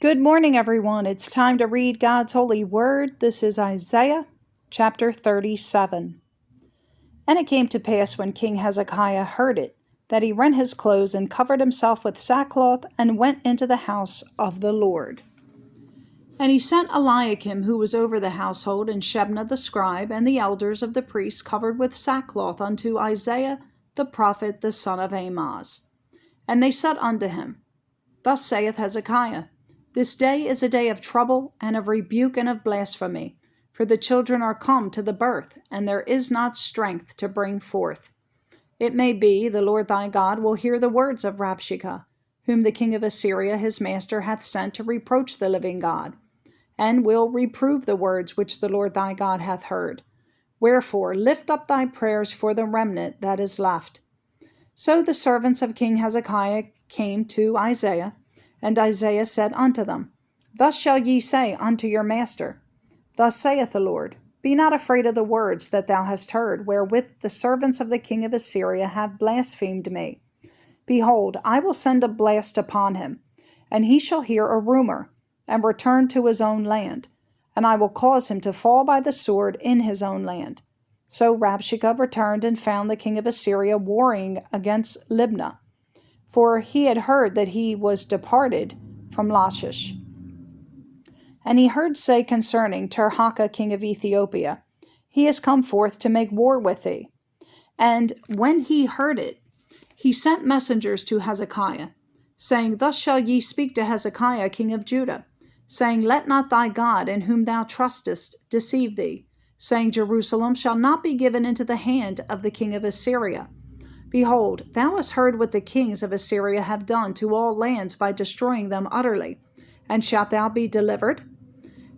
Good morning, everyone. It's time to read God's holy word. This is Isaiah chapter 37. And it came to pass when King Hezekiah heard it, that he rent his clothes and covered himself with sackcloth and went into the house of the Lord. And he sent Eliakim, who was over the household, and Shebna the scribe, and the elders of the priests covered with sackcloth unto Isaiah the prophet, the son of Amoz. And they said unto him, Thus saith Hezekiah, This day is a day of trouble, and of rebuke, and of blasphemy. For the children are come to the birth, and there is not strength to bring forth. It may be the Lord thy God will hear the words of Rabshakeh, whom the king of Assyria his master hath sent to reproach the living God, and will reprove the words which the Lord thy God hath heard. Wherefore lift up thy prayers for the remnant that is left. So the servants of King Hezekiah came to Isaiah, and Isaiah said unto them, Thus shall ye say unto your master, Thus saith the Lord, Be not afraid of the words that thou hast heard, wherewith the servants of the king of Assyria have blasphemed me. Behold, I will send a blast upon him, and he shall hear a rumor, and return to his own land, and I will cause him to fall by the sword in his own land. So Rabshakeh returned and found the king of Assyria warring against Libnah, for he had heard that he was departed from Lachish. And he heard say concerning Tirhakah king of Ethiopia, He is come forth to make war with thee. And when he heard it, he sent messengers to Hezekiah, saying, Thus shall ye speak to Hezekiah king of Judah, saying, Let not thy God, in whom thou trustest, deceive thee, saying, Jerusalem shall not be given into the hand of the king of Assyria. Behold, thou hast heard what the kings of Assyria have done to all lands by destroying them utterly. And shalt thou be delivered?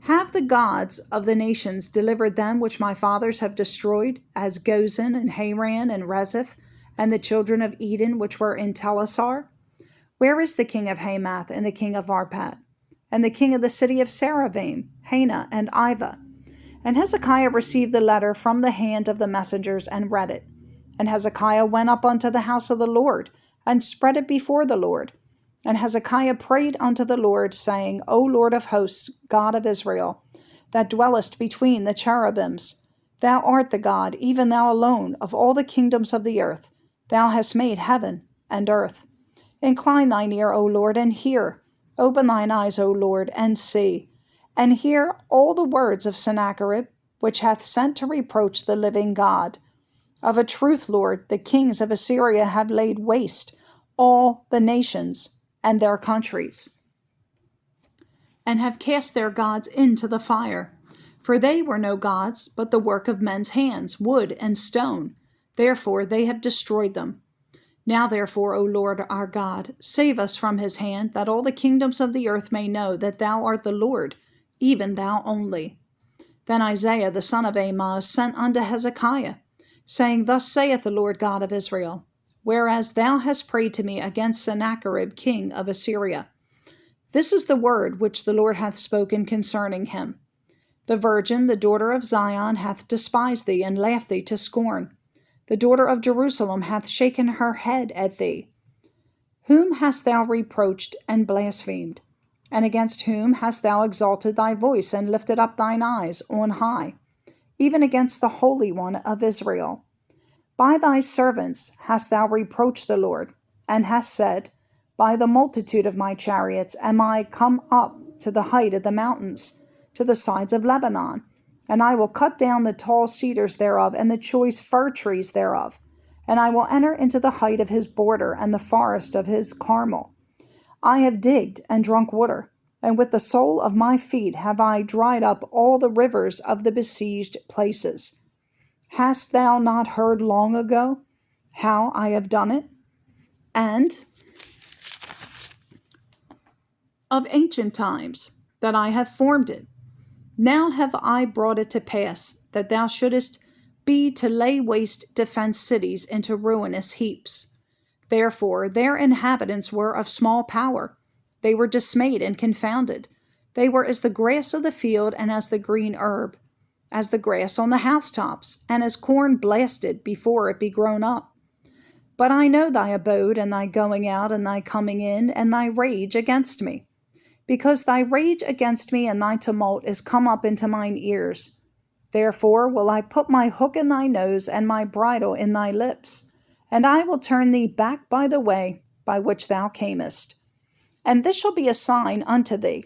Have the gods of the nations delivered them which my fathers have destroyed, as Gozan and Haran and Rezeph, and the children of Eden which were in Telassar? Where is the king of Hamath and the king of Arpad, and the king of the city of Saravaim, Hena and Iva? And Hezekiah received the letter from the hand of the messengers and read it. And Hezekiah went up unto the house of the Lord, and spread it before the Lord. And Hezekiah prayed unto the Lord, saying, O Lord of hosts, God of Israel, that dwellest between the cherubims, thou art the God, even thou alone, of all the kingdoms of the earth. Thou hast made heaven and earth. Incline thine ear, O Lord, and hear. Open thine eyes, O Lord, and see. And hear all the words of Sennacherib, which hath sent to reproach the living God. Of a truth, Lord, the kings of Assyria have laid waste all the nations and their countries, and have cast their gods into the fire. For they were no gods, but the work of men's hands, wood and stone. Therefore they have destroyed them. Now therefore, O Lord our God, save us from his hand, that all the kingdoms of the earth may know that thou art the Lord, even thou only. Then Isaiah the son of Amoz sent unto Hezekiah, saying, Thus saith the Lord God of Israel, Whereas thou hast prayed to me against Sennacherib king of Assyria, this is the word which the Lord hath spoken concerning him. The virgin, the daughter of Zion, hath despised thee, and laughed thee to scorn. The daughter of Jerusalem hath shaken her head at thee. Whom hast thou reproached and blasphemed? And against whom hast thou exalted thy voice, and lifted up thine eyes on high? Even against the Holy One of Israel. By thy servants hast thou reproached the Lord, and hast said, By the multitude of my chariots am I come up to the height of the mountains, to the sides of Lebanon, and I will cut down the tall cedars thereof, and the choice fir trees thereof, and I will enter into the height of his border, and the forest of his Carmel. I have digged and drunk water, and with the sole of my feet have I dried up all the rivers of the besieged places. Hast thou not heard long ago how I have done it? And of ancient times that I have formed it. Now have I brought it to pass that thou shouldest be to lay waste defenced cities into ruinous heaps. Therefore their inhabitants were of small power. They were dismayed and confounded. They were as the grass of the field, and as the green herb, as the grass on the housetops, and as corn blasted before it be grown up. But I know thy abode, and thy going out, and thy coming in, and thy rage against me. because thy rage against me and thy tumult is come up into mine ears. Therefore will I put my hook in thy nose and my bridle in thy lips, and I will turn thee back by the way by which thou camest. And this shall be a sign unto thee.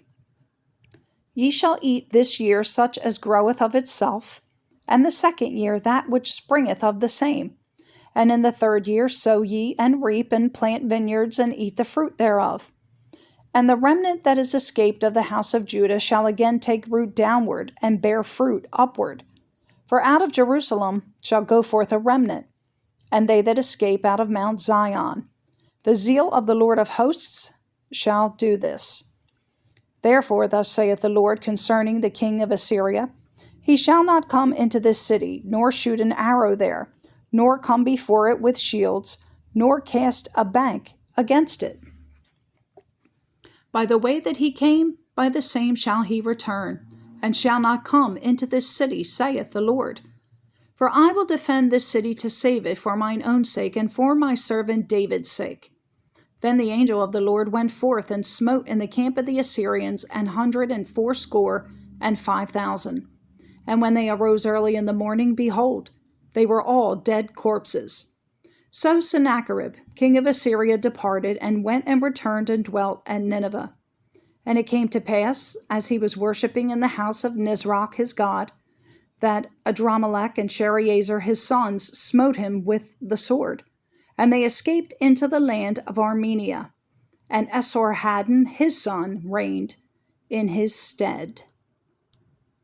Ye shall eat this year such as groweth of itself, and the second year that which springeth of the same. And in the third year sow ye, and reap, and plant vineyards, and eat the fruit thereof. And the remnant that is escaped of the house of Judah shall again take root downward, and bear fruit upward. For out of Jerusalem shall go forth a remnant, and they that escape out of Mount Zion. The zeal of the Lord of hosts shall do this. Therefore thus saith the Lord concerning the king of Assyria, He shall not come into this city, nor shoot an arrow there, nor come before it with shields, nor cast a bank against it. By the way that he came, by the same shall he return, and shall not come into this city, saith the Lord. For I will defend this city to save it for mine own sake, and for my servant David's sake. Then the angel of the Lord went forth and smote in the camp of the Assyrians 185,000. And when they arose early in the morning, behold, they were all dead corpses. So Sennacherib, king of Assyria, departed, and went and returned and dwelt at Nineveh. And it came to pass, as he was worshipping in the house of Nisroch his god, that Adramelech and Sharezer his sons smote him with the sword, and they escaped into the land of Armenia, and Esarhaddon his son reigned in his stead.